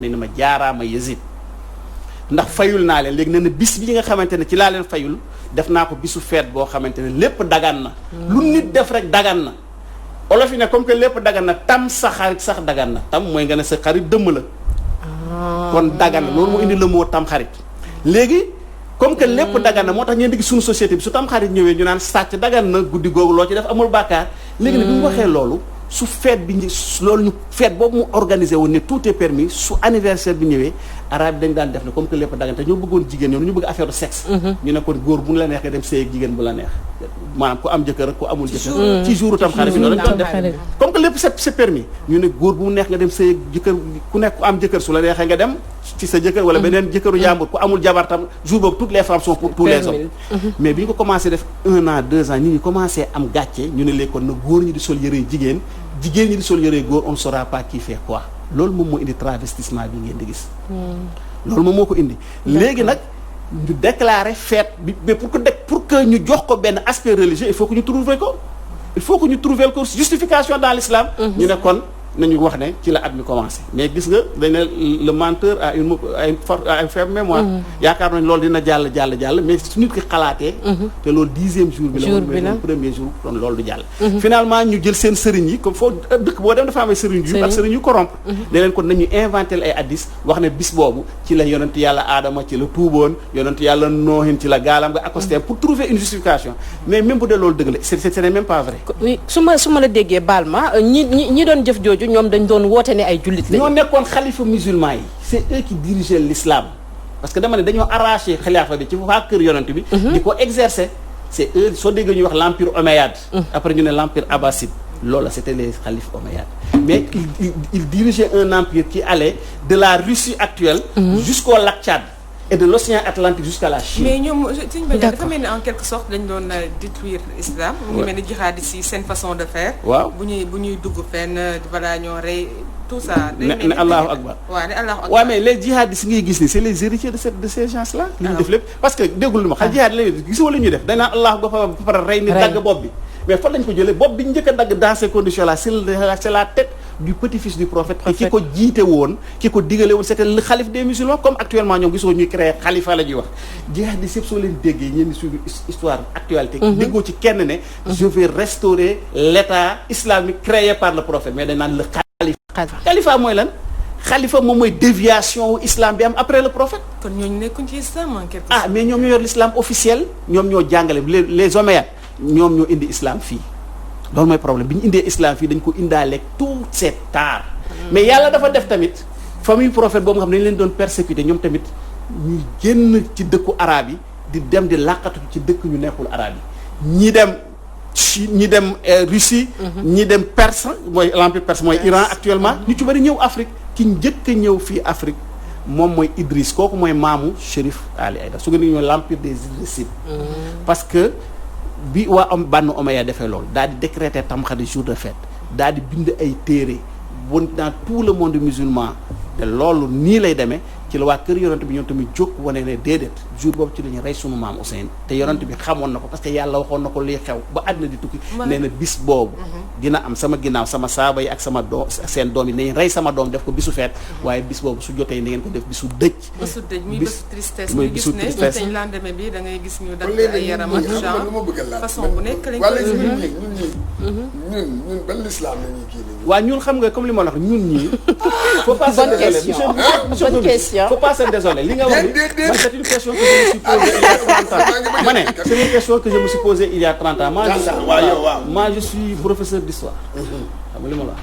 ne ma jaaraama Yazid ndax fayul naa leen léegi nee na bis bi nga xamante ne ci laa leen fayul def naa ko bisu feet boo xamante ne lépp dagan na lu nit def rek dagan na olof yi ne comme que lépp dagan na tam sa xarit sax dagan na tam mooy nga ne sa xarit dëmm la kon dagan na loolu moo indi la moo tam xarit léegi comme que lépp dagan na moo tax ngeen di gis suñu société bi su tam xarit ñëwee ñu naan sàcc dagan na guddi googu loo ci def amul bàkkaar léegi ne bi mu waxee loolu su fête bi loolu ñu fête boobu mu organisé woon ne tout est permis su anniversaire bi ñëwee arabe bi dañ daan def ne comme que lépp dagan te ñoo bëggoon jigéen ñoom ñu bëgg affaire de sexe ñu ne kon góor bu la neex nga dem sëy ak jigéen bu la neex maanaam ku am jëkkër ak ku amul jëkkër ci jouru tam xarit bi noonu lañ doon def comme que lépp c'est permis ñu ne góor bu mu neex nga dem sëy ak jëkkër ku nekk ku am jëkkër su la neexee nga dem ci sa jëkkër wala beneen jëkkëru jàmbur ku amul jabar tam jour boobu toutes les femmes sont pour tous les hommes mais bi ñu ko commencé def 1 an 2 ans nit ñi commencé am gàcce ñu ne léegi kon na góor ñi di sol yëre jigéen ñi di sol yëre góor on ne saura pas qui fait quoi loolu moom moo indi travestissement bi ngeen di gis loolu moom moo ko indi léegi nag ñu déclarer fête bi mais pour que ñu jox ko benn aspect religieux il faut que ñu trouver ko justification dans l'islam ñu ne kon nañu wax ne ci la at mi commencé mais gis nga dañ ne le menteur a une faible mémoire yaakaar nañ loolu dina jàll mais su nit ki xalaatee te loolu 10e jour bi la woon premier jour kon loolu du jàll finalement ñu jël seen sëriñ yi comme foo dëkk boo dem dafa am ay sëriñ yu ak sëriñ yu corrompre ne leen kon nañu inventé ay addis wax ne bis boobu ci la yonent yàlla aadama ci la tuuboon yonent yàlla noohin ci la gaalam nga accosté pour trouver une justification mais même bu dee loolu dëgg la ce n'est même pas vrai su ma la déggee baal ma ñi doon jëf jooju ñoom dañ doon woote ne ay jullit lañu. ñoo nekkoon xalifa musulman yi c'est eux qui dirigeaient l'islam parce que dama ne dañoo arraché xilaafa bi ci waa kër yonent bi di ko exercer c'est eux soo déggee ñuy wax l'empire omeyyade après ñu ne l'empire abbasside loolu c'était les khalifes omeyyades mais ils dirigeaient un empire qui allait de la Russie actuelle jusqu'au lac Tchad et de l'océan Atlantique jusqu'à la Chine. mais ñoom Sëñ Badiane dafa mel ni en quelque sorte dañ doon détruire islam. mu ngi mel ni jihadistes yi seen façon de faire. waaw bu ñuy dugg fenn balaa ñoo rey tout ça. ne Allahu akbar. waaw ne Allahu akbar. waaw mais les jihadistes ngay gis ni c'est les héritiers de ces gens-là. li ñu def lépp parce que déggul ma xam jihad la gisoo li ñuy def dañ naan Allahu ba pare rey ni dagg bopp bi. mais fan lañ ko jëlee bopp bi njëkk a dagg dans ces conditions là c'est la tête du petit-fils du prophète ki ko jiite woon ki ko digale woon c'était le khalife des musulmans comme actuellement ñoom gisoo ñuy créer xalifa la ñuy wax jihadistes yëpp soo leen déggee ñeen suivre histoire actualité déggoo ci kenn ne je vais restaurer l'état islamique créé par le prophète mais dañ naan le xalifa mooy lan xalifa moom mooy déviation islam bi am après le prophète kon ñooñu nekkuñ ci islam en quelque sorte mais ñoom ñoo yor l'islam officiel ñoom ñoo jàngale les omeyyades ñoom ñoo indi islam fii loolu mooy problème bi ñu indee islam fii dañ ko indaaleeg tout cet art mais yàlla dafa def tamit famille prophète boobu nga xam ne dañ leen doon persécuter ñoom tamit ñuy génn ci dëkku arabe yi di dem di làqatu ci dëkk ñu nekkul arabe yi ñi dem Chine ñi dem Russie ñi dem Perse mooy l'empire perse mooy Iran actuellement ñu ci bari ñëw Afrique ki njëkk a ñëw fii Afrique moom mooy Idriss kooku mooy maamu Chérif Ali Aïdara su ngeen ñëw l'empire des Idrissides parce que bi waa Banu Umayya defee loolu daal di décréter Tamxarit jour de fête daal di bind ay téere bon dans tout le monde musulman te loolu nii lay demee ci la waa kër yonent bi ñoom tamit jóg wane ne déedéet jour boobu ci la ñu rey sunu maam Ousseyn te yonent bi xamoon na ko parce que yàlla waxoon na ko liy xew ba àddina di tukki nee na bis boobu dina am sama ginnaaw sama saaba yi ak sama doom seen doom yi nañ rey sama doom def ko bisu feet waaye bis boobu su jotee ni ngeen ko def bisu dëj muy bisu tristesse muy bisu tristesse ñu lendemain bi da ngay gis ñu dagg ay yaram ak genre façon bu nekk lañ ko ñun ban l'islam la ñuy kii waaw ñun xam nga comme li ma la wax ñun ñii faut pas se désoler bonne question faut pas se désoler li nga wax ni man c'est une question que je me suis posée il y a 30 ans ma ne c'est une question que je me suis posée il y a 30 ans moi je suis professeur d'histoire xam nga li ma la wax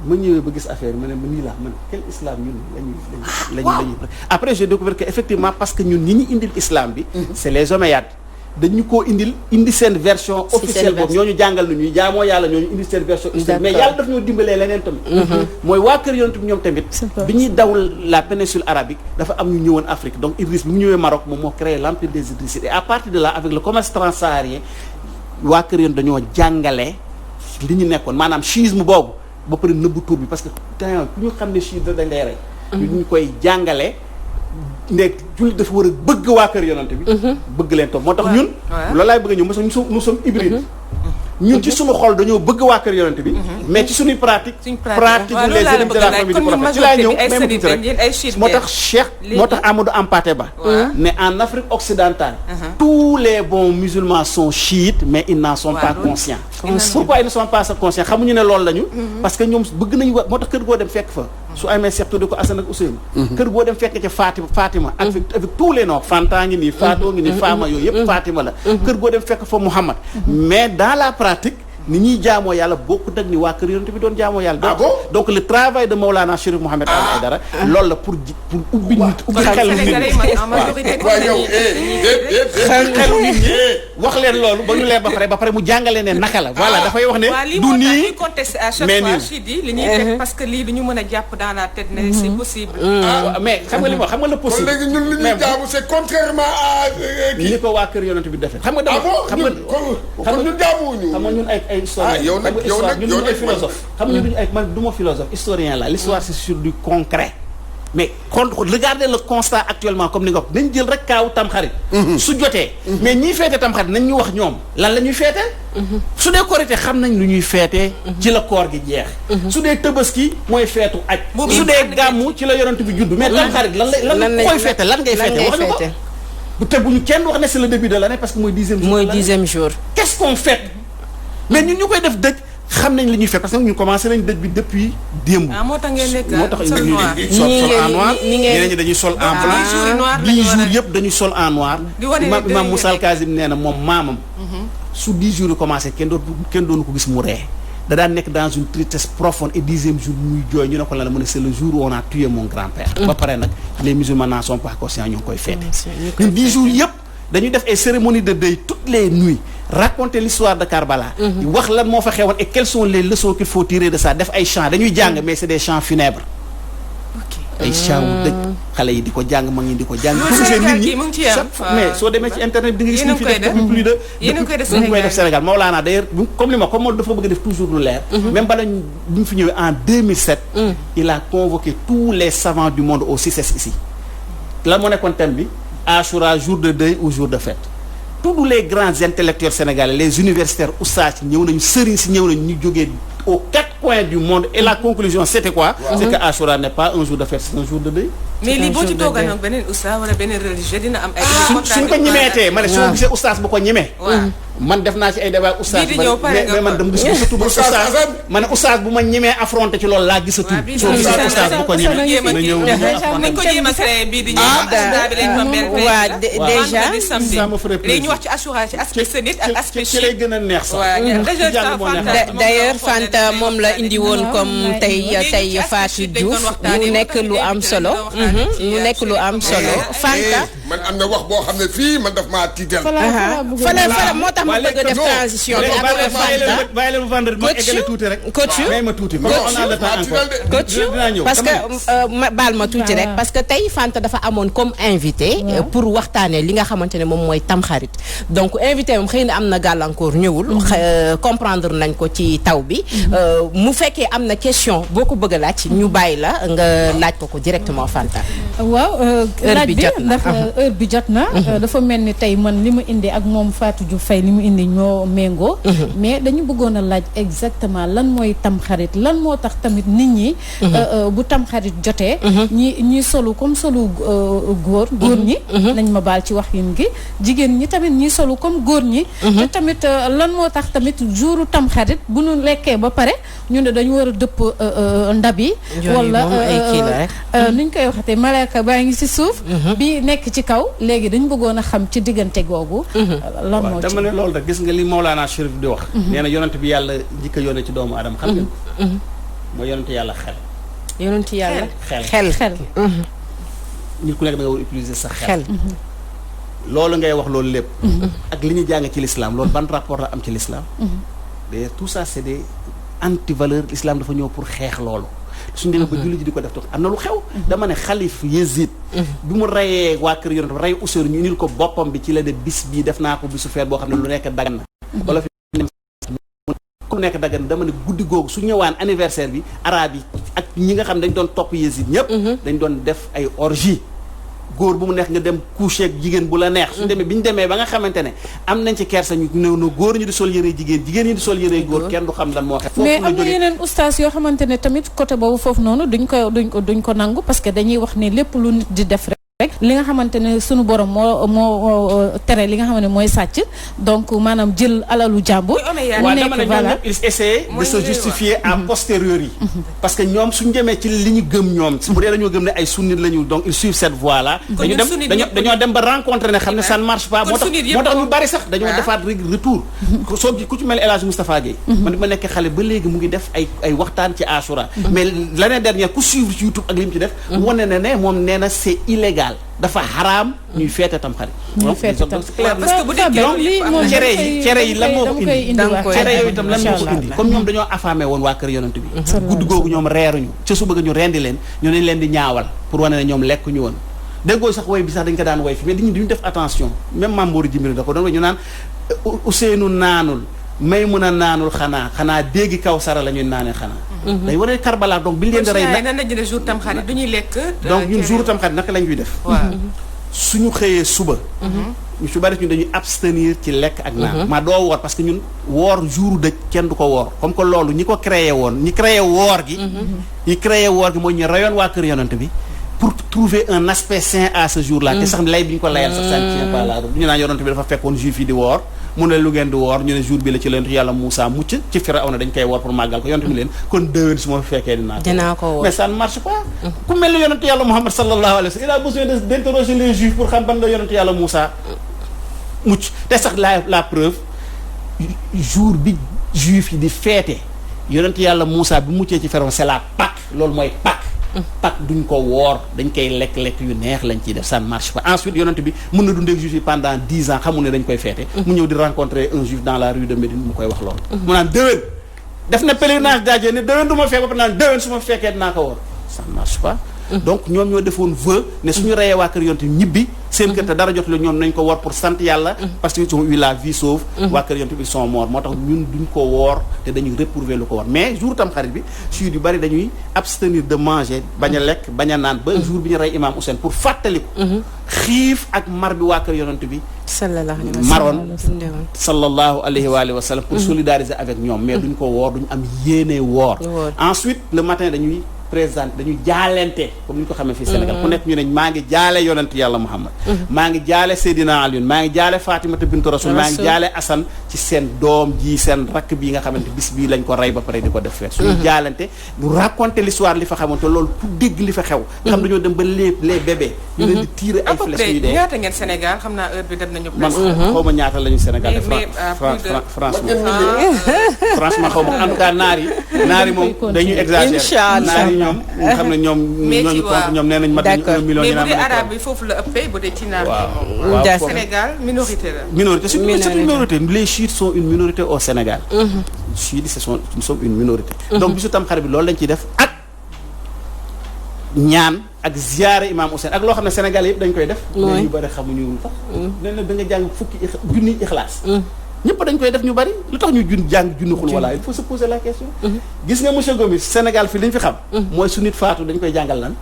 ma ñëwee ba gis affaire ma ne ma nii laa man quel islam ñun lañuy après j'ai découvert que effectivement parce que ñun ñi ñu indil islam bi c'est les omeyyades dañu koo indi seen version officielle boobu ñooñu jàngal na ñuy jaamoo yàlla ñooñu indi seen version officielle mais yàlla daf ñoo dimbalee leneen tamit mooy waa kër yonent bi ñoom tamit bi ñuy daw la péninsule arabique dafa am ñu ñëwoon Afrique donc Idriss bi mu ñëwee Maroc moom moo créé l'empire des Idrissides et à partir de là avec le commerce transsaharien waa kër yonent dañoo jàngale li ñu nekkoon maanaam chiisme boobu ba pare nëbbu tur bi parce que temps ku ñu xam ne chiite dañ lay rey ñu koy jàngale ndek jullit dafa war a bëgg waa kër yonante bi bëgg leen toog moo tax ñun loolu laay bëgg a ñëw nous sommes hybrides ñun ci suñu xol dañoo bëgg waa kër yonent bi mais ci suñuy pratique les élites de la famille du prophète ci laa ñëw même tuuti rek moo tax Cheikh moo tax Amadou Hampâté Bâ ne en Afrique occidentale tous les bons musulmans sont chiites mais ils n'en sont pas conscients pourquoi ils ne sont pas conscients xamuñu ne loolu lañu parce que ñoom bëgg nañu moo tax kër goo dem fekk fa su amee seex tudde ko Assane ak Ousseynou kër goo dem fekk ca Fatima avec tous les noms Fanta ngi nii Fatou ngi nii Fama yooyu yëpp Fatima la kër goo dem fekk fa Mouhamad mais dans la pratique ni ñuy jaamoo yàlla bokkut ak ni waa kër yonent bi doon jaamoo yàlla donc le travail de Maulana Chérif Mouhamed Ali Aïdara loolu la pour ubbi nit ubbi xelu nit xelu nit ñi wax leen loolu ba ñu leen ba pare mu jàngale ne naka la voilà dafay wax ne du nii contesté à chaque fois Chidi li ñuy teg parce que lii du ñu mën a jàpp dans la tête ne c'est possible mais xam nga li ma xam nga le possible léegi ñun li ñuy jaamu c'est contrairement à ni ko waa kër yonent bi defee xam nga dama xam nga ñun jaamuwuñu xam nga ñun ay historien yow nag ñun ay philosophe xam nga duñu ay man du ma philosophe historien la l'histoire c'est sur du concret mais regardez le constat actuellement comme ni nga wax nañ jël rek kaaw tamxarit su jotee mais ñiy feete tamxarit nañ ñu wax ñoom lan la ñuy feete su dee korité xam nañ lu ñuy feete ci la koor gi jeex su dee tëbaski mooy feetu aj su dee gàmmu ci la yonent bi judd mais tamxarit lan koy feete lan ngay feete wax ñu ko bu te buñu kenn wax ne c'est le début de l'année parce que mooy 10e jour qu'est-ce qu'on fait mais ñun ñu koy def dëj xam nañ li ñuy fekk parce que ñu commencé nañ dëj bi depuis démb. moo tax ngeen nekk moo tax ñu sol en noir ñeneen ñi dañuy sol en blanc 10 jours yëpp dañuy sol en noir. Imam Moussa Al Kazim nee na moom maamam. su 10 jours yi commencé kenn doonu ko gis mu ree da daan nekk dans une tristesse profonde et 10e jour muy jooy ñu ne ko lan la mu ne c'est le jour où on a tué mon grand-père. ba pare nag les musulmans n'en sont pas conscients ñu ngi koy fêter. ñun 10 jours yëpp dañuy def ay cérémonies de deuil toutes les nuits. raconter l'histoire de Karbala wax lan moo fa xewoon et quelles sont les leçons qu'il faut tirer de ça def ay chants dañuy jàng mais c'est des chants funèbres ay chants wu dëj xale yi di ko jàng mag ñi di ko jàng nit ñi mais soo demee ci internet di nga gis ñu fi def depuis plus de ñu koy def Sénégal Maolana d'ailleurs comme li ma comme moom dafa bëgg def toujours lu leer même bala bi mu fi ñëwee en 2007 il a convoqué tous les savants du monde au CICES ici lan moo nekkoon thème bi Achoura jour de deuil ou jour de fête tous les grands intellectuels sénégalais les universitaires oustaz ñëw nañu sëriñ si ñëw nañu ñu jógee aux 4 coins du monde et la conclusion c'était quoi c'est que Achoura n'est pas un jour de fête c'est un jour de deuil mais lii boo ci toogal nag beneen oustaz wala beneen religieux dina am ay suñ ko ñemeetee ma ne soo gisee oustaz bu ko ñemee man def naa ci ay débat oustaz mais man dama gis gisatu ba oustaz ma ne oustaz bu ma ñemee affronté ci loolu laa gisatu soo gisee oustaz bu ko ñemee na ñëw nañ ko jéem a créé bii di ñëw bi lañ fa mel waa déjà léegi ñu wax ci Achoura ci aspect sunite ak aspect ci lay gën a neex sax d'ailleurs Fanta moom la indi woon comme tey Fatou Diouf mu nekk lu am solo mu nekk lu am solo Fanta man am na wax boo xam ne fii man daf maa tiital fala moo tax ma bëgg a def transition bi après Fanta bàyyi leen vendredi ma eggale tuuti rek may ma tuuti on a le temps encore parce que baal ma tuuti rek parce que tey Fanta dafa amoon comme invité pour waxtaanee li nga xamante ne moom mooy tamxarit donc invité moom xëy na am na gàllankoor ñëwul comprendre nañ ko ci taw bi mu fekkee am na question boo ko bëgg a laaj ñu bàyyi la nga laaj ko directement Fanta waaw laaj bi ndax heure bi jot na dafa mel ni tey man li mu indi ak moom Fatou Diouf Faye li mu indi ñoo méngoo mais dañu bëggoon a laaj exactement lan mooy tamxarit lan moo tax tamit nit ñi bu tamxarit jotee ñi solu comme solu góor ñi nañ ma baal ci wax yin gi jigéen ñi tamit ñi solu comme góor ñi te tamit lan moo tax tamit jouru tamxarit bu ñu lekkee ba pare ñu ne dañu war a dëpp ndab yi wala nuñ koy waxatee malaaka baa ngi ci suuf bi nekk ci kaw léegi dañu bëggoon a xam ci diggante googu lan moo ci dama ne loolu rek gis nga li Maulana Chérif di wax nee na yonent bi yàlla njëkk a yónnee ci doomu aadama xam nga mooy yonent yàlla xel yonent yàlla xel nit ku nekk da nga war utiliser sa xel loolu ngay wax loolu lépp ak li ñu jàng ci l'islam loolu ban rapport la am ci l'islam d'ailleurs tout ça c'est des anti-valeurs l'islam dafa ñëw pour xeex loolu suñu demee ba julli ji di ko def toog am na lu xew dama ne xalif Yezid bi mu reyee waa kër yonent rey Ousseynou ñu indil ko boppam bi ci la de bis bii def naa ko bisu feet boo xam ne lu nekk dagan na wala fi ku nekk dagan dama ne guddi googu su ñëwaan anniversaire bi arabe yi ak ñi nga xam dañ doon topp Yezid ñëpp dañ doon def ay orgie góor bu mu neex nga dem coucher ak jigéen bu la neex suñu demee bi ñu demee ba nga xamante ne am nañ ci kersa ñu ne góor ñu di sol yëre jigéen ñi di sol yëre góor kenn du xam lan moo xew mais am na yeneen ustaas yoo xamante ne tamit côté boobu foofu noonu duñ ko nangu parce que dañuy wax ne lépp lu nit di def rek li nga xamante ne sunu borom moo tere li nga xamante ne mooy sàcc donc maanaam jël alalu jàmbur. waaw dama ne ñoom ñëpp ils essaient de se justifier a posteriori parce que ñoom suñu demee ci li ñu gëm ñoom bu dee dañoo gëm ne ay sunnit lañu donc ils suivent cette voie là dañoo dem ba rencontrer ne xam ne ça ne marche pas moo tax ñu bari sax dañoo defaat retour soo ku ci mel El Hadj Moustapha Gueye man bi ma nekk xale ba léegi mu ngi def ay waxtaan ci Achoura mais l'année dernière ku suivre ci YouTube ak li mu ci def wane na ne moom nee na c'est illégal dafa xaraam ñuy feete tam xarit. donc parce que bu dee cere yi lan moo ko indi cere yooyu itam lan moo ko indi comme ñoom dañoo affamé woon waa kër yonent bi guddi googu ñoom reeruñu ca su bëgg ñu rendi leen ñu nañ leen di ñaawal pour wane ne ñoom lekk ñu woon déggoo sax woy bi sax dañ ko daan woy fi mais duñu def attention même Mamboori Jimbiri da ko doon woy ñu naan Ousseynou naanul Maymuna naanul xanaa déggi kaw sara la ñuy naanee xanaa day wane Karbala donc bi ñu leen di rey nan la jëlee jour Tamxarit du ñuy lekk donc ñun jour Tamxarit naka lañ ñuy def suñu xëyee suba ñu su bari ñu dañuy abstenir ci lekk ak naan maa doo woor parce que ñun woor jour dëj kenn du ko woor comme que loolu ñi ko créé woon ñi créé woor gi mooy ñu rayoon waa kër yonent bi pour trouver un aspect sain à ce jour là te sax lay bi ñu ko layal sax ça ne tient pas la route ñu naan yonent bi dafa fekkoon juif yi di woor mu ne lu ngeen di woor ñu ne jour bi la ci leen yàlla Moussa mucc ci Firawna dañ koy woor pour màggal ko yonent bi leen kon déwén su ma fekkee dinaa ko woor mais ça ne marche pas ku mel ni yonent yàlla Muhammad sallallahu alayhi wa sallam il a besoin d'interroger les juifs pour xam ban la yonent yàlla Moussa mucc te sax la preuve jour bi juif yi di feete yonent yàlla Moussa bi muccee ci Firawna c'est la Pâque loolu mooy Pâque duñ ko woor dañ koy lekk yu neex lañ ciy def ça ne marche pas ensuite yonent bi mën na dundee juif yi pendant 10 ans xamul ne dañ koy feete mu ñëw di rencontrer un juif dans la rue de Médine mu koy wax loolu mu naan déwén def na pèlerinage daajee ne déwén du ma fekk ba naan déwén su ma fekkee dinaa ko woor ça ne marche pas donc ñoom ñoo defoon vœu ne suñu reyee waa kër yonent ñibbi seen kër te dara jot la ñoom nañ ko woor pour sant yàlla parce que ils ont eu la vie sauve waa kër yonent bi sont morts moo tax ñun duñ ko woor te dañuy réprouver lu ko woor mais jour Tamxarit bi suite yu bari dañuy abstenir de manger bañ a lekk bañ a naan ba jour bi ñu rey imam Hussein pour fàttaliku xiif ak mar bi waa kër yonent bi maroon sallallahu alayhi wa sallam pour solidariser avec ñoom mais duñ ko woor duñ am yéene woor ensuite le matin dañuy jaalente comme ni ñu ko xamee fii Sénégal ku nekk ñu ne maa ngi jaale yonent yàlla Muhammad maa ngi jaale Seydina Alioune maa ngi jaale Fatimata bintu Rasul maa ngi jaale Assane ci seen doom ji seen rakk bii nga xamante bis bii lañ ko rey ba pare di ko def feet suñu jaalente ñu raconter l'histoire li fa xamante loolu ku dégg li fa xew nga xam dañoo dem ba les bébés ñu leen di tirer ay flèches yu dee ñaata ngeen Sénégal xam naa heure bi dem nañu man xaw ma ñaata lañu Sénégal franchement xaw ma en tout cas naar yi moom dañuy exagérer ñoom xam ne ñoom nee nañ mat nañu 1 million mais bu dee arabe bi foofu la ëppee bu dee ci naar waaw Sénégal minorité la c'est une minorité les chiites sont une minorité au Sénégal chiites sont une minorité donc bisu Tamxarit bi loolu lañ ciy def ak ñaan ak ziyaare imam Hussein ak loo xam ne Sénégal yëpp dañ koy def mais ñu bari xamuñu tax nen na da nga jàng fukki junni ixlaas ñëpp dañ koy def ñu bari lu tax ñu jàng junni xul walla il faut se poser la question gis nga monsieur Gomis Sénégal fii li ñu fi xam mooy su nit faatu dañ koy jàngal lan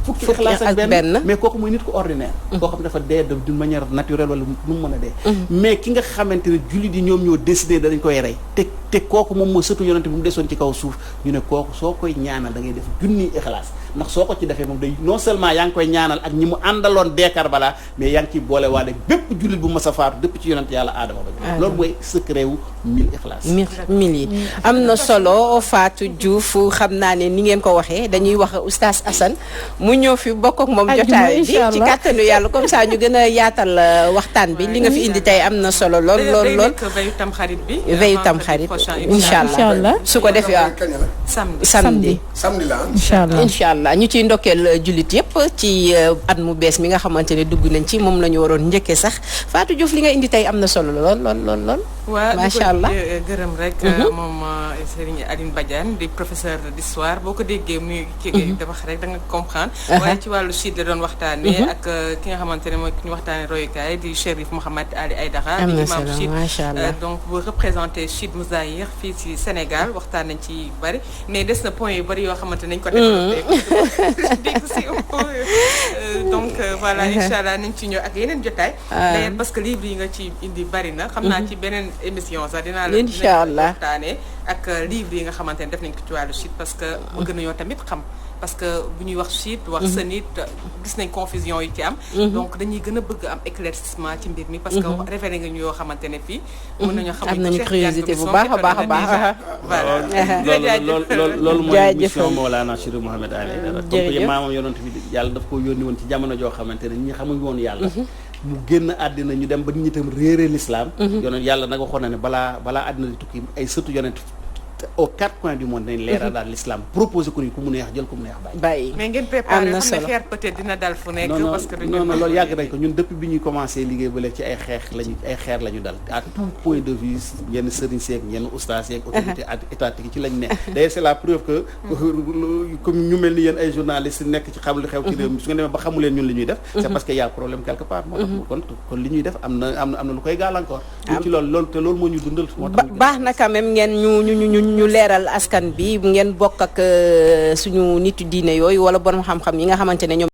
fukki ixlaas ak benn mais kooku mooy nit ko ordinaire koo xam ne dafa dee d'une manière naturelle wala nu mu mën a dee mais ki nga xamante ne jullit yi ñoom ñoo décidé dañ koy rey te kooku moom mooy sëtu yonente bi mu desoon ci kaw suuf ñu ne kooku soo koy ñaanal da ngay def junni ixlaas ndax soo ko ci defee moom day non seulement yaa ngi koy ñaanal ak ñi mu àndaloon dee Karbala mais yaa ngi ciy boole waale bépp jullit bu mas a faatu dëpp ci yonente yàlla Aadama ba loolu mooy secret wu 1000 ixlaas 1000 yi am na solo Fatou Diouf xam naa ne ni ngeen ko waxee dañuy wax oustaz Assane mu ñëw fi bokk ak moom jotaay bi ci kàttanu yàlla comme ça ñu gën a yaatal waxtaan bi li nga fi indi tey am na solo lool veyu Tamxarit bi veyu Tamxarit incha allah su ko defee samedi la incha allah ñu ciy ndokkeel jullit yëpp ci at mu bees mi nga xamante ne dugg nañ ci moom la ñu waroon njëkkee sax Fatou Diouf li nga indi tey am na solo lool waaw macha allah gërëm rek moom Serigne Aline Badiane di professeur d'histoire boo ko déggee muy kii da wax rek da nga comprendre waaye ci wàllu chiite la doon waxtaanee ak ki nga xamante ne mooy ki ñu waxtaanee royukaay di Chérif Mouhamad Ali Aïdara di imam chiite donc bu représenté chiite Mouzahir fii ci Sénégal waxtaan nañ ci bari mais des na point yu bari yoo xamante nañ ko développé dégg si donc voilà incha allah nañ ci ñëw ak yeneen jotaay. d'ailleurs parce que livre yi nga ci indi bari na. xam naa ci beneen émission sax dinaa la. incha allah waxtaanee ak livre yi nga xamante ne def nañ ko ci wàllu chiite parce que bëgg nañoo tamit xam. parce que bu ñuy wax chiite wax sunnite gis nañ confusion yi ci am. donc dañuy gën a bëgg am éclaircissement ci mbir mi. parce que révélé nga ñu yoo xamante ne fii. mën nañoo xam am nañu curiosité bu baax a baax a baax. voilà loolu mooy mission Mawlana Cheikh Mouhamed Ali. jërëjëf maamam yonent bi yàlla daf ko yónni woon ci jamono joo xamante ne ñi xamuñu woon yàlla. mu génn àddina ñu dem ba nit ñi tam réeree l'islam. yonent yàlla nag waxoon na ne balaa àddina di tukki ay sëtu yonent aux quatre coins du monde dañ leeral daal l'islam proposé ko ni ku mu neex jël ku mu neex bàyyi. mais ngeen préparé xam ne xeer peut-être dina dal fu nekk. parce que non loolu yàgg nañ ko ñun depuis bi ñuy commencé liggéey ba léegi ci ay xeer lañu dal à tout point de vue yenn sëriñ seeg yenn ustaas yeeg autorité étatique ci lañ ne. d'ailleurs c'est la preuve que comme ñu mel ni yéen ay journalistes nekk ci xam li xew ci réew mi su ngeen demee ba xamu leen ñun li ñuy def. c'est parce que y a problème quelque part. moo tax kon li ñuy def am na lu koy gàllankoor. ci loolu te loolu moo ñu dundal. moo tax baax na quand même ngeen ñu leeral askan bi ngeen bokk ak suñu nitu diine yooyu wala borom xam-xam yi nga xamante ne ñoom